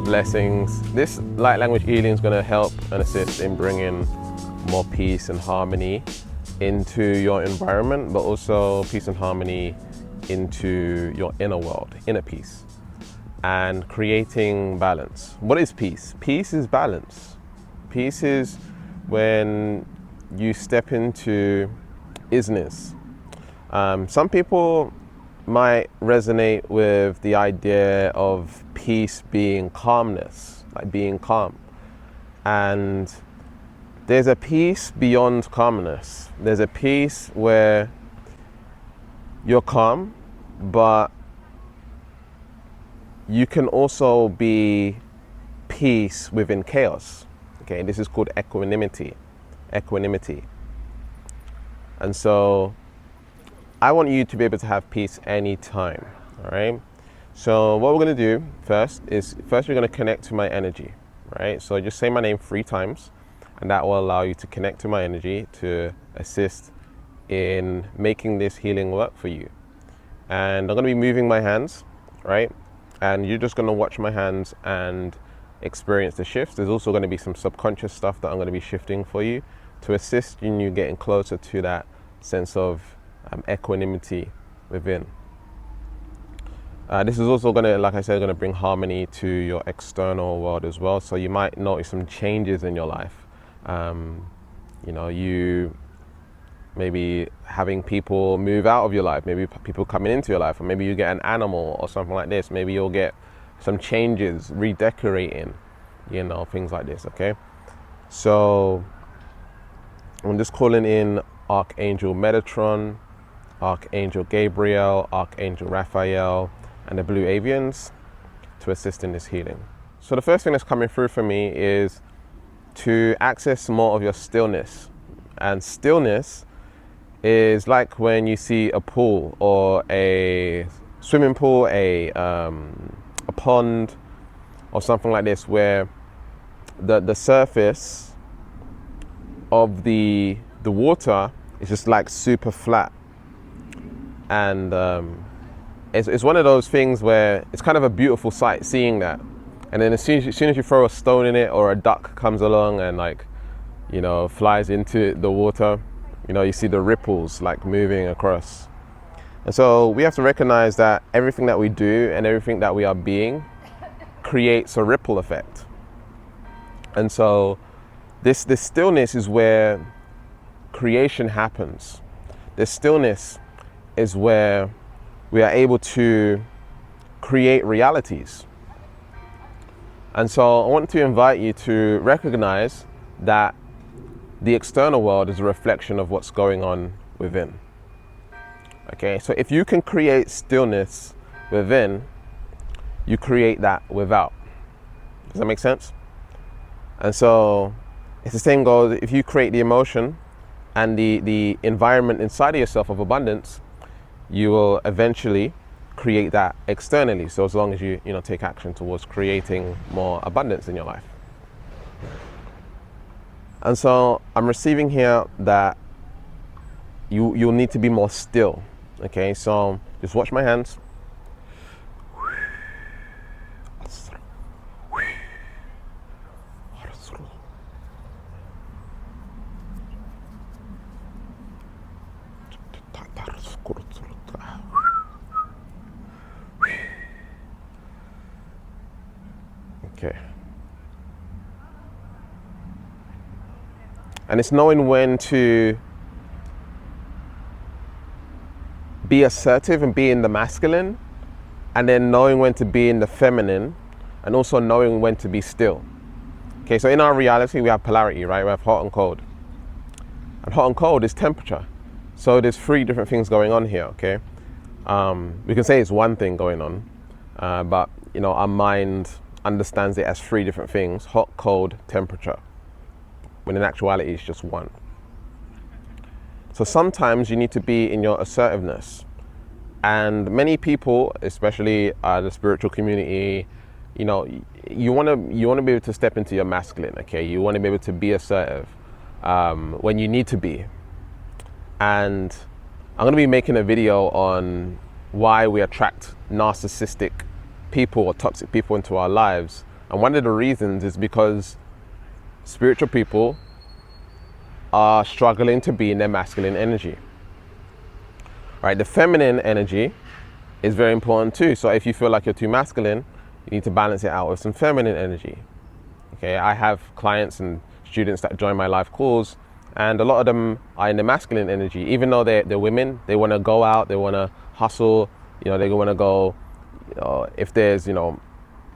Blessings. This light language healing is going to help and assist in bringing more peace and harmony into your environment, but also peace and harmony into your inner world, inner peace, and creating balance. What is peace? Peace is balance. Peace is when you step into isness. Some people might resonate with the idea of peace being calmness, like being calm. And there's a peace beyond calmness. There's a peace where you're calm, but you can also be peace within chaos. Okay, this is called equanimity. Equanimity. And so I want you to be able to have peace anytime, all right? So what we're gonna do first we're gonna connect to my energy, right? So just say my name 3 times, and that will allow you to connect to my energy to assist in making this healing work for you. And I'm gonna be moving my hands, right? And you're just gonna watch my hands and experience the shifts. There's also gonna be some subconscious stuff that I'm gonna be shifting for you to assist in you getting closer to that sense of equanimity within. This is also gonna, like I said, gonna bring harmony to your external world as well. So you might notice some changes in your life. You know, you maybe having people move out of your life, maybe people coming into your life, or maybe you get an animal or something like this. Maybe you'll get some changes, redecorating, you know, things like this, okay? So I'm just calling in Archangel Metatron, Archangel Gabriel, Archangel Raphael, and the Blue Avians to assist in this healing. So the first thing that's coming through for me is to access more of your stillness. And stillness is like when you see a pool or a swimming pool, a pond or something like this, where the surface of the water is just like super flat. And it's one of those things where it's kind of a beautiful sight seeing that. And then as soon as you throw a stone in it, or a duck comes along and, like, you know, flies into the water, you know, you see the ripples like moving across. And so we have to recognize that everything that we do and everything that we are being creates a ripple effect. And so this stillness is where creation happens. This stillness is where we are able to create realities. And so I want to invite you to recognize that the external world is a reflection of what's going on within. Okay, so if you can create stillness within, you create that without. Does that make sense? And so it's the same goes, if you create the emotion and the environment inside of yourself of abundance, you will eventually create that externally. So as long as you take action towards creating more abundance in your life. And so I'm receiving here that you'll need to be more still. Okay, so just watch my hands. Okay. And it's knowing when to be assertive and be in the masculine, and then knowing when to be in the feminine, and also knowing when to be still. Okay, so in our reality, we have polarity, right? We have hot and cold. And hot and cold is temperature. So there's 3 different things going on here, okay? We can say it's one thing going on, but our mind understands it as 3 different things: hot, cold, temperature, when in actuality it's just one. So sometimes you need to be in your assertiveness. And many people, especially the spiritual community, you want to be able to step into your masculine, okay? You want to be able to be assertive when you need to be. And I'm going to be making a video on why we attract narcissistic people or toxic people into our lives And one of the reasons is because spiritual people are struggling to be in their masculine energy. Right? The feminine energy is very important too. So if you feel like you're too masculine, you need to balance it out with some feminine energy. Okay, I have clients and students that join my live calls, and a lot of them are in the masculine energy. Even though they're women, they want to go out, they want to hustle, they want to go, if there's,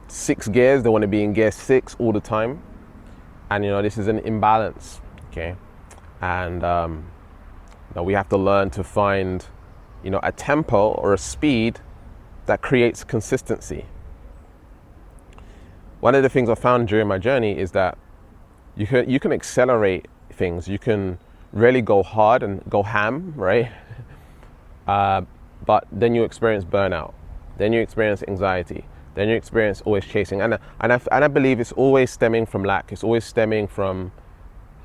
6 gears, they want to be in gear 6 all the time. And, this is an imbalance, okay? And we have to learn to find, a tempo or a speed that creates consistency. One of the things I found during my journey is that you can accelerate things. You can really go hard and go ham, right? But then you experience burnout. Then you experience anxiety. Then you experience always chasing. And I believe it's always stemming from lack. It's always stemming from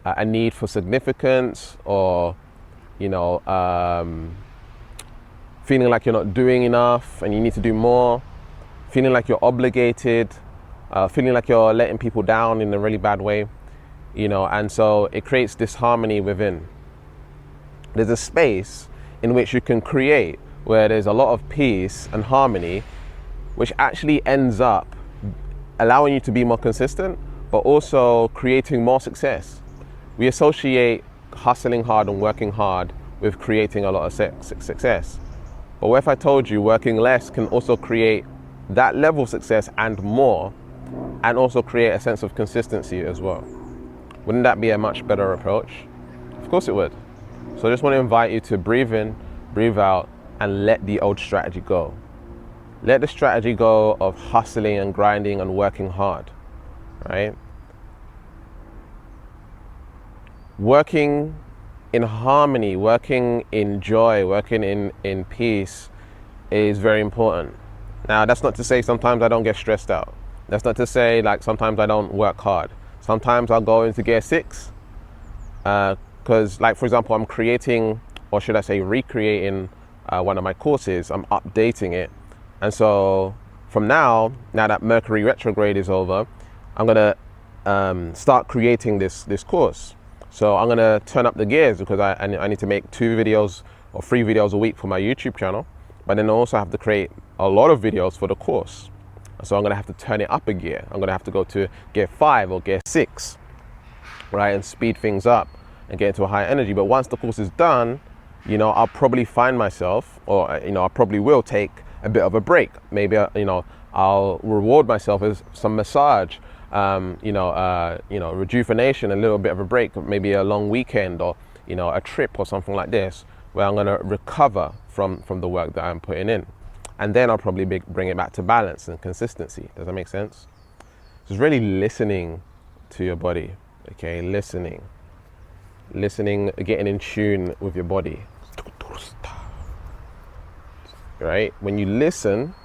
a need for significance, or, feeling like you're not doing enough and you need to do more, feeling like you're obligated, feeling like you're letting people down in a really bad way, and so it creates disharmony within. There's a space in which you can create where there's a lot of peace and harmony, which actually ends up allowing you to be more consistent, but also creating more success. We associate hustling hard and working hard with creating a lot of success. But what if I told you working less can also create that level of success and more, and also create a sense of consistency as well? Wouldn't that be a much better approach? Of course it would. So I just want to invite you to breathe in, breathe out, and let the old strategy go. Let the strategy go of hustling and grinding and working hard, right? Working in harmony, working in joy, working in peace is very important. Now, that's not to say sometimes I don't get stressed out. That's not to say like sometimes I don't work hard. Sometimes I'll go into gear 6 because, like, for example, I'm creating, or should I say recreating, one of my courses. I'm updating it. And so from now that Mercury retrograde is over, I'm going to start creating this course. So I'm going to turn up the gears because I need to make 2 videos or 3 videos a week for my YouTube channel. But then I also have to create a lot of videos for the course. So I'm going to have to turn it up a gear. I'm going to have to go to gear 5 or gear 6, right? And speed things up and get into a higher energy. But once the course is done, I'll probably find myself, or, I probably will take a bit of a break. Maybe, I'll reward myself with some massage, rejuvenation, a little bit of a break, maybe a long weekend, or, a trip or something like this, where I'm going to recover from the work that I'm putting in. And then I'll probably bring it back to balance and consistency. Does that make sense? So it's really listening to your body, okay? Listening, getting in tune with your body. Right? When you listen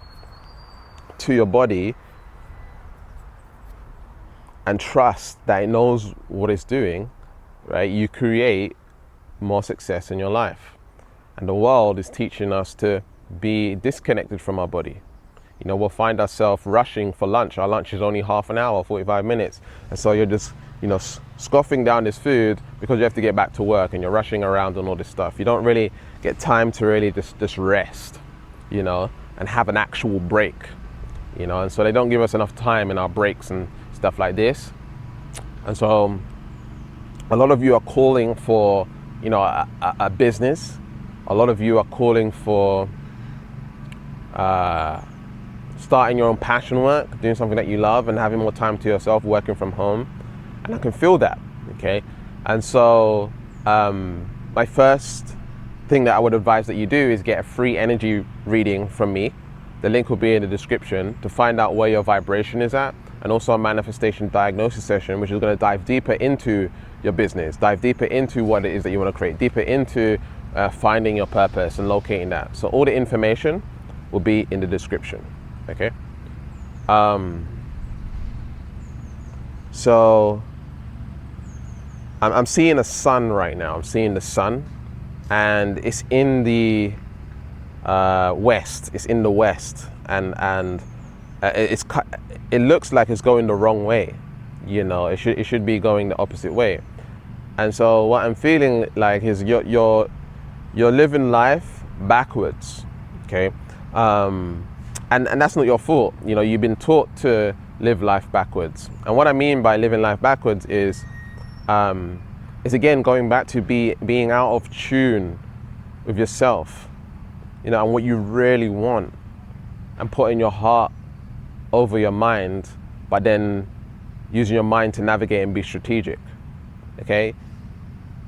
to your body and trust that it knows what it's doing, right, you create more success in your life. And the world is teaching us to be disconnected from our body. We'll find ourselves rushing for lunch. Our lunch is only half an hour, 45 minutes. And so you're just, scoffing down this food because you have to get back to work, and you're rushing around and all this stuff. You don't really get time to really just rest, and have an actual break, and so they don't give us enough time in our breaks and stuff like this. And so a lot of you are calling for, a business. A lot of you are calling for starting your own passion work, doing something that you love and having more time to yourself, working from home. And I can feel that, okay? And so my first thing that I would advise that you do is get a free energy reading from me. The link will be in the description, to find out where your vibration is at, and also a manifestation diagnosis session, which is going to dive deeper into your business, dive deeper into what it is that you want to create, deeper into finding your purpose and locating that. So all the information will be in the description, okay? So I'm seeing a sun right now. I'm seeing the sun, and it's in the west. It's in the west, and it's it looks like it's going the wrong way. You know, it should be going the opposite way. And so what I'm feeling like is you're living life backwards, okay? And that's not your fault. You know, you've been taught to live life backwards. And what I mean by living life backwards is again going back to being out of tune with yourself, you know, and what you really want, and putting your heart over your mind, but then using your mind to navigate and be strategic. Okay,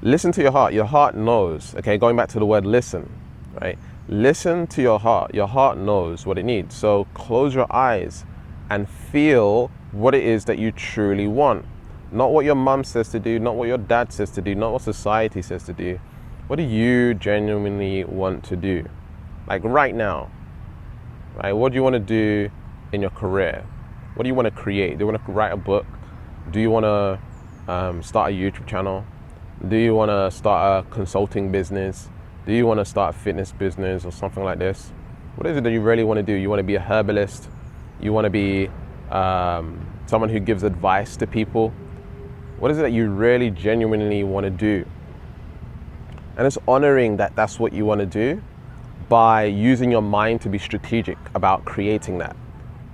listen to your heart. Your heart knows. Okay, going back to the word listen, right? Listen to your heart. Your heart knows what it needs. So close your eyes and feel what it is that you truly want. Not what your mum says to do, not what your dad says to do, not what society says to do. What do you genuinely want to do? Like right now, right? What do you want to do in your career? What do you want to create? Do you want to write a book? Do you want to start a YouTube channel? Do you want to start a consulting business? Do you want to start a fitness business or something like this? What is it that you really want to do? You want to be a herbalist? You want to be someone who gives advice to people? What is it that you really genuinely want to do? And it's honoring that that's what you want to do by using your mind to be strategic about creating that.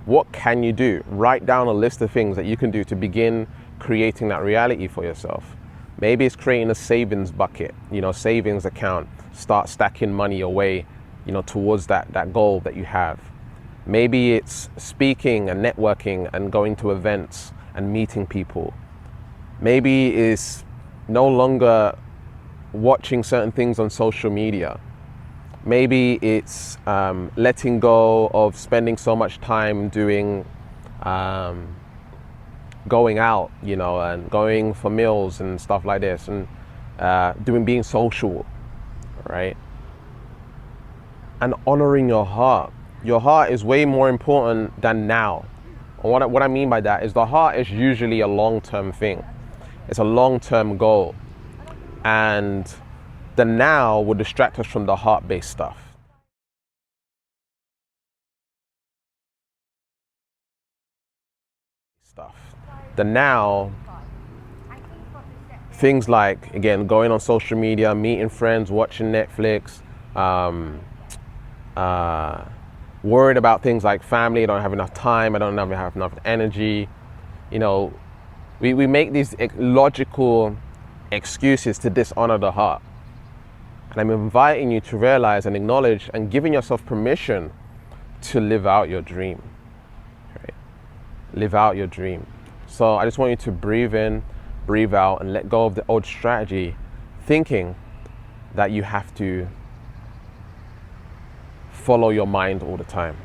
What can you do? Write down a list of things that you can do to begin creating that reality for yourself. Maybe it's creating a savings bucket, you know, savings account. Start stacking money away, you know, towards that goal that you have. Maybe it's speaking and networking and going to events and meeting people. Maybe it's no longer watching certain things on social media. Maybe it's letting go of spending so much time doing, going out, you know, and going for meals and stuff like this, and being social, right? And honoring your heart. Your heart is way more important than now. And what I mean by that is the heart is usually a long-term thing. It's a long-term goal. And the now will distract us from the heart-based stuff. The now, things like, again, going on social media, meeting friends, watching Netflix, worried about things like family. I don't have enough time. I don't have enough energy. You know, we make these logical excuses to dishonor the heart. And I'm inviting you to realize and acknowledge and giving yourself permission to live out your dream. Right? Live out your dream. So I just want you to breathe in, breathe out, and let go of the old strategy, thinking that you have to follow your mind all the time.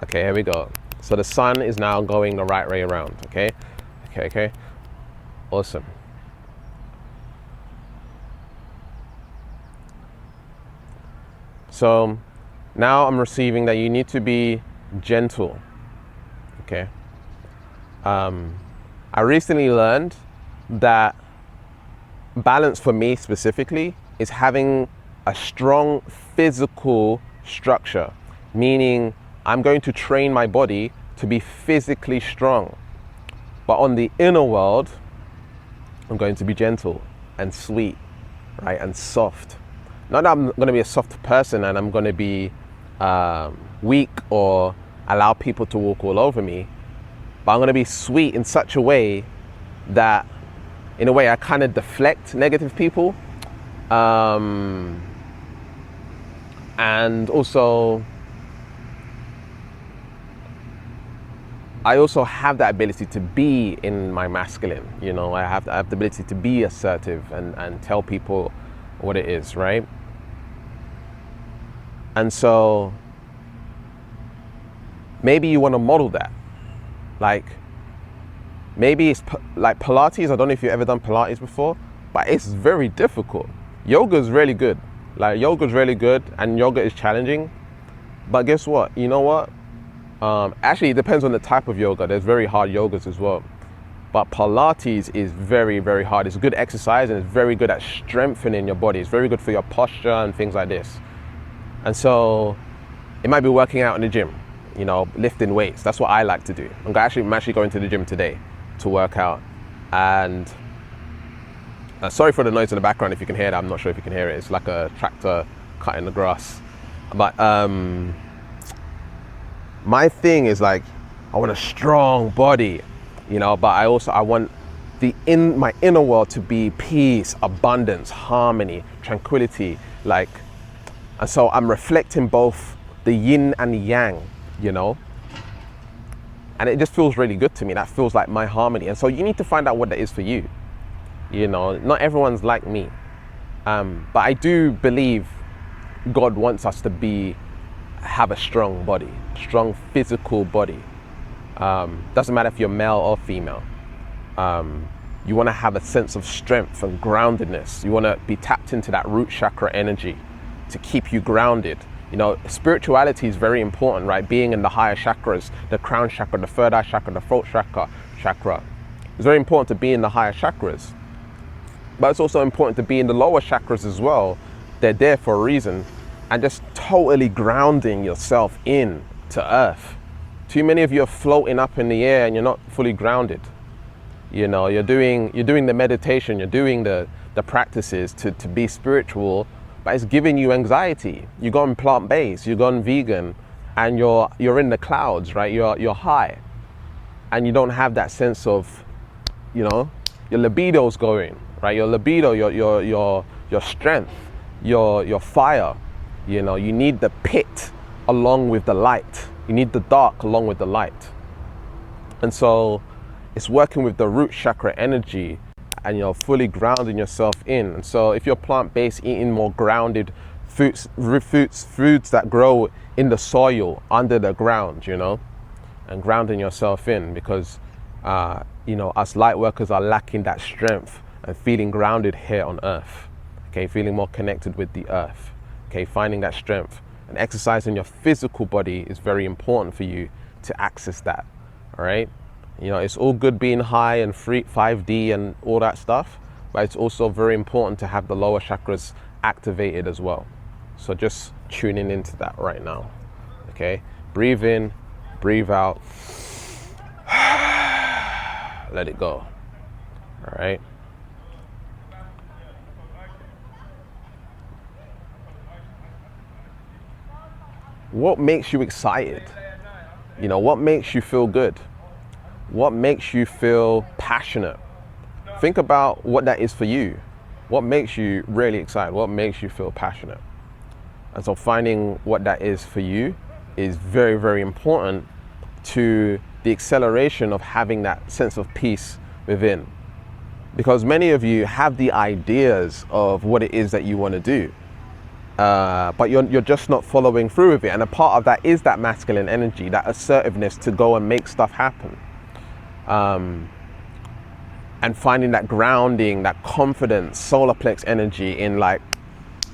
Okay, here we go. So the sun is now going the right way around, okay? Awesome. So now I'm receiving that you need to be gentle, okay? I recently learned that balance for me specifically is having a strong physical structure, meaning I'm going to train my body to be physically strong. But on the inner world, I'm going to be gentle and sweet, right, and soft. Not that I'm going to be a soft person and I'm going to be weak or allow people to walk all over me, but I'm going to be sweet in such a way that, in a way, I kind of deflect negative people. And also, I also have that ability to be in my masculine, you know, I have the ability to be assertive and tell people what it is, right? And so maybe you want to model that. Like, maybe it's like Pilates. I don't know if you've ever done Pilates before, but it's very difficult. Yoga is really good. Like, yoga is really good and yoga is challenging. But guess what? You know what? Actually, it depends on the type of yoga. There's very hard yogas as well. But Pilates is very, very hard. It's a good exercise and it's very good at strengthening your body. It's very good for your posture and things like this. And so it might be working out in the gym, you know, lifting weights. That's what I like to do. I'm actually going to the gym today to work out. And sorry for the noise in the background if you can hear that. I'm not sure if you can hear it. It's like a tractor cutting the grass. But my thing is like, I want a strong body, you know, but I want my inner world to be peace, abundance, harmony, tranquility, like, and so I'm reflecting both the yin and the yang, you know, and it just feels really good to me. That feels like my harmony. And so you need to find out what that is for you. You know, not everyone's like me, but I do believe God wants us to have a strong body, strong physical body. Doesn't matter if you're male or female. You want to have a sense of strength and groundedness. You want to be tapped into that root chakra energy to keep you grounded. You know, spirituality is very important, right? Being in the higher chakras, the crown chakra, the third eye chakra, the throat chakra. It's very important to be in the higher chakras. But it's also important to be in the lower chakras as well. They're there for a reason. And just totally grounding yourself in to earth. Too many of you are floating up in the air and you're not fully grounded. You know, you're doing the meditation, you're doing the practices to be spiritual, but it's giving you anxiety. You've gone plant-based, you've gone vegan, and you're in the clouds, right? You're high. And you don't have that sense of, you know, your libido's going, right? Your libido, your strength, your fire. You know, you need the pit along with the light. You need the dark along with the light. And so it's working with the root chakra energy and you're fully grounding yourself in. And so if you're plant-based, eating more grounded foods that grow in the soil, under the ground, you know, and grounding yourself in, because, you know, us light workers are lacking that strength and feeling grounded here on earth. Okay, feeling more connected with the earth. Okay, finding that strength and exercising your physical body is very important for you to access that. All right, you know, it's all good being high and free 5D and all that stuff, but it's also very important to have the lower chakras activated as well. So just tuning into that right now. Okay, breathe in, breathe out, let it go. All right. What makes you excited? You know, what makes you feel good? What makes you feel passionate? Think about what that is for you. What makes you really excited? What makes you feel passionate? And so finding what that is for you is very, very important to the acceleration of having that sense of peace within. Because many of you have the ideas of what it is that you want to do. But you're just not following through with it. And a part of that is that masculine energy, that assertiveness to go and make stuff happen. And finding that grounding, that confidence, solar plex energy in like,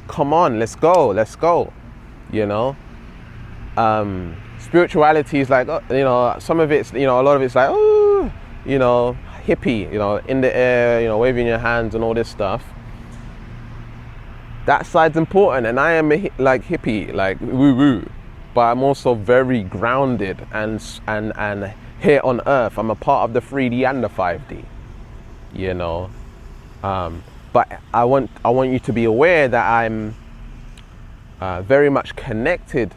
come on, let's go, you know. Spirituality is like, you know, some of it's, you know, a lot of it's like, oh, you know, hippie, you know, in the air, you know, waving your hands and all this stuff. That side's important, and I am like hippie, like woo-woo, but I'm also very grounded and here on earth. I'm a part of the 3D and the 5D, you know. But I want you to be aware that I'm very much connected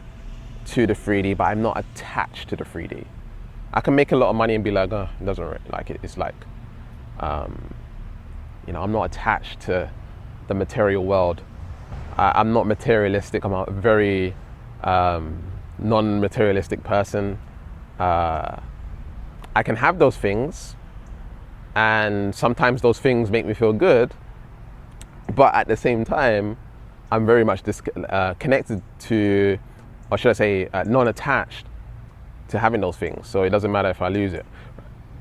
to the 3D, but I'm not attached to the 3D. I can make a lot of money and be like, oh, it doesn't really like it. It's like, you know, I'm not attached to the material world. I'm not materialistic. I'm a very non-materialistic person. I can have those things, and sometimes those things make me feel good, but at the same time, I'm very much connected to, or should I say, non-attached to having those things. So it doesn't matter if I lose it.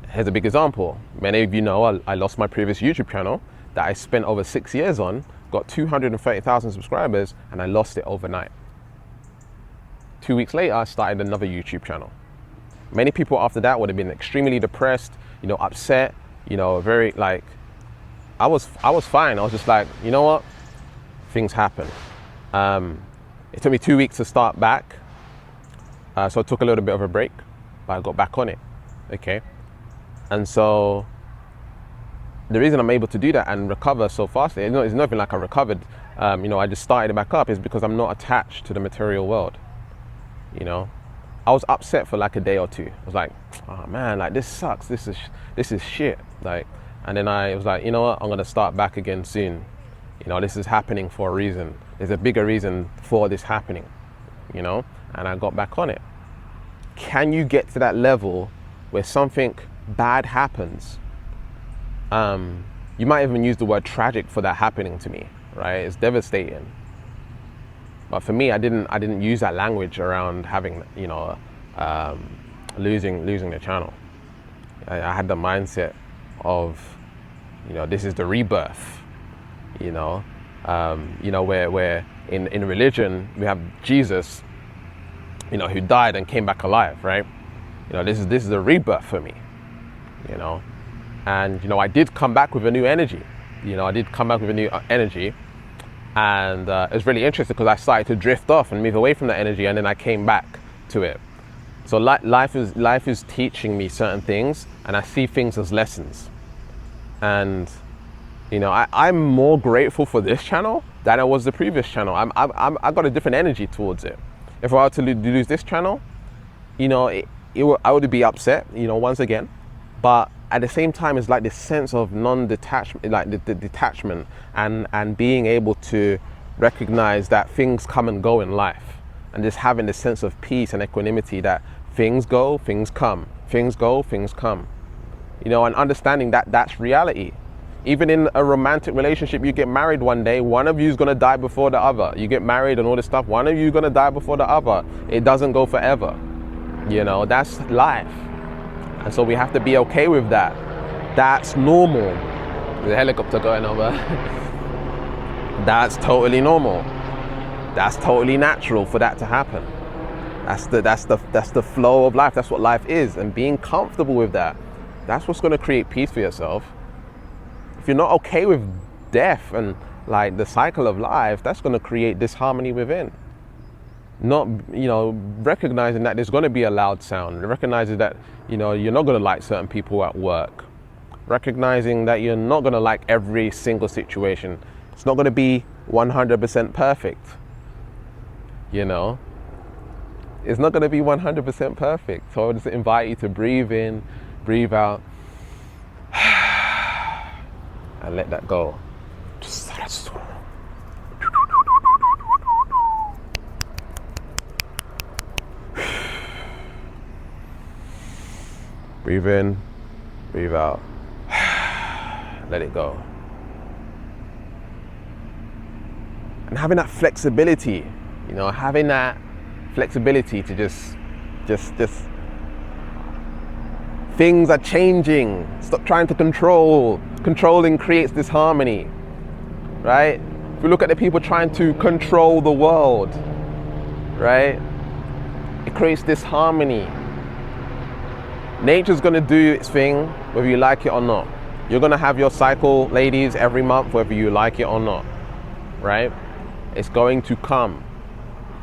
Here's a big example. Many of you know I lost my previous YouTube channel that I spent over 6 years on, got 230,000 subscribers, and I lost it overnight. 2 weeks later, I started another YouTube channel. Many people after that would have been extremely depressed, you know, upset, you know, very like, I was fine. I was just like, you know what, things happen. It took me 2 weeks to start back, so I took a little bit of a break, but I got back on it. Okay, and so the reason I'm able to do that and recover so fast, it's nothing like I recovered. You know, I just started back up, is because I'm not attached to the material world. You know, I was upset for like a day or two. I was like, oh man, like this sucks. This is shit. Like, and then I was like, you know what? I'm gonna start back again soon. You know, this is happening for a reason. There's a bigger reason for this happening. You know, and I got back on it. Can you get to that level where something bad happens? You might even use the word tragic for that happening to me, right? It's devastating. But for me, I didn't use that language around having, you know, losing the channel. I had the mindset of, you know, this is the rebirth. You know, where in religion we have Jesus, you know, who died and came back alive, right? You know, this is the rebirth for me. You know, and you know, I did come back with a new energy. You know, I did come back with a new energy. And it was really interesting because I started to drift off and move away from that energy, and then I came back to it. So life is teaching me certain things, and I see things as lessons. And you know, I'm more grateful for this channel than I was the previous channel. I got a different energy towards it. If I were to lose this channel, you know, I would be upset, you know, once again. But at the same time, it's like this sense of non-detachment, like the detachment, and being able to recognize that things come and go in life, and just having this sense of peace and equanimity that things go, things come, things go, things come, you know, and understanding that that's reality. Even in a romantic relationship, you get married one day, one of you is going to die before the other. You get married and all this stuff, one of you is going to die before the other. It doesn't go forever, you know, that's life. And so we have to be okay with that. That's normal. There's a helicopter going over. That's totally normal. That's totally natural for that to happen. That's the flow of life. That's what life is. And being comfortable with that, that's what's going to create peace for yourself. If you're not okay with death and like the cycle of life, that's going to create disharmony within. Not, you know, recognizing that there's going to be a loud sound, recognizing that, you know, you're not going to like certain people at work, recognizing that you're not going to like every single situation. It's not going to be 100% perfect, you know. It's not going to be 100% perfect. So I just invite you to breathe in, breathe out, and let that go. Breathe in, breathe out, let it go. And having that flexibility, you know, having that flexibility to just things are changing. Stop trying to control. Controlling creates disharmony, right? If we look at the people trying to control the world, right? It creates disharmony. Nature's gonna do its thing, whether you like it or not. You're gonna have your cycle, ladies, every month, whether you like it or not, right? It's going to come.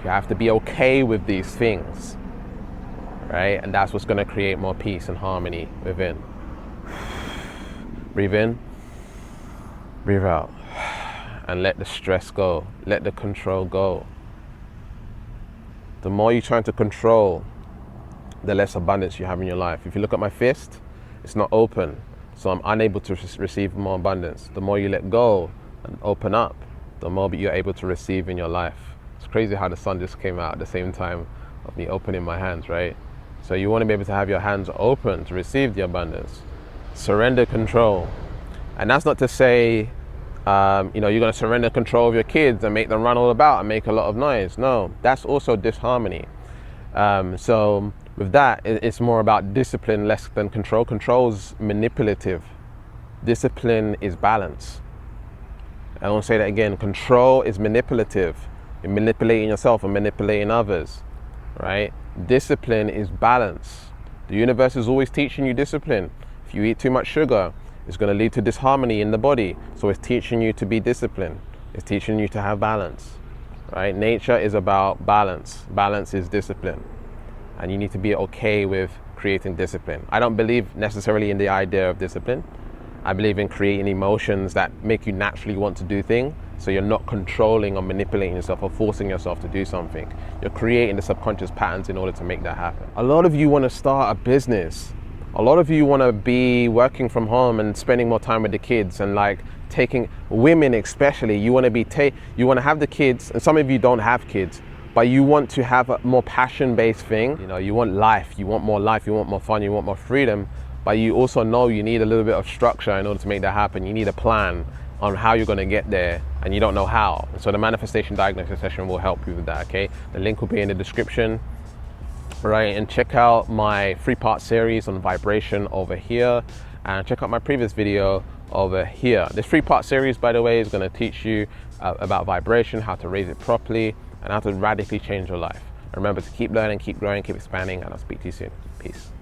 You have to be okay with these things, right? And that's what's gonna create more peace and harmony within. Breathe in, breathe out, and let the stress go, let the control go. The more you're trying to control, the less abundance you have in your life. If you look at my fist, it's not open, so I'm unable to receive more abundance. The more you let go and open up, the more you're able to receive in your life. It's crazy how the sun just came out at the same time of me opening my hands, right? So you want to be able to have your hands open to receive the abundance. Surrender control. And that's not to say, you're going to surrender control of your kids and make them run all about and make a lot of noise. No, that's also disharmony. So with that, it's more about discipline less than control. Control's manipulative. Discipline is balance. I won't say that again. Control is manipulative. You're manipulating yourself and manipulating others, right? Discipline is balance. The universe is always teaching you discipline. If you eat too much sugar, It's going to lead to disharmony in the body. So it's teaching you to be disciplined. It's teaching you to have balance, right? Nature is about balance. Balance is discipline. And you need to be okay with creating discipline. I don't believe necessarily in the idea of discipline. I believe in creating emotions that make you naturally want to do things. So you're not controlling or manipulating yourself or forcing yourself to do something. You're creating the subconscious patterns in order to make that happen. A lot of you want to start a business. A lot of you want to be working from home and spending more time with the kids, and like taking women especially. You want to have the kids, and some of you don't have kids, but you want to have a more passion-based thing. You know, you want life, you want more fun, you want more freedom, but you also know you need a little bit of structure in order to make that happen. You need a plan on how you're going to get there, and you don't know how. So the manifestation diagnosis session will help you with that, okay? The link will be in the description, right? And check out my 3-part series on vibration over here, and check out my previous video over here. This 3-part series, by the way, is going to teach you about vibration, how to raise it properly, and how to radically change your life. Remember to keep learning, keep growing, keep expanding, and I'll speak to you soon. Peace.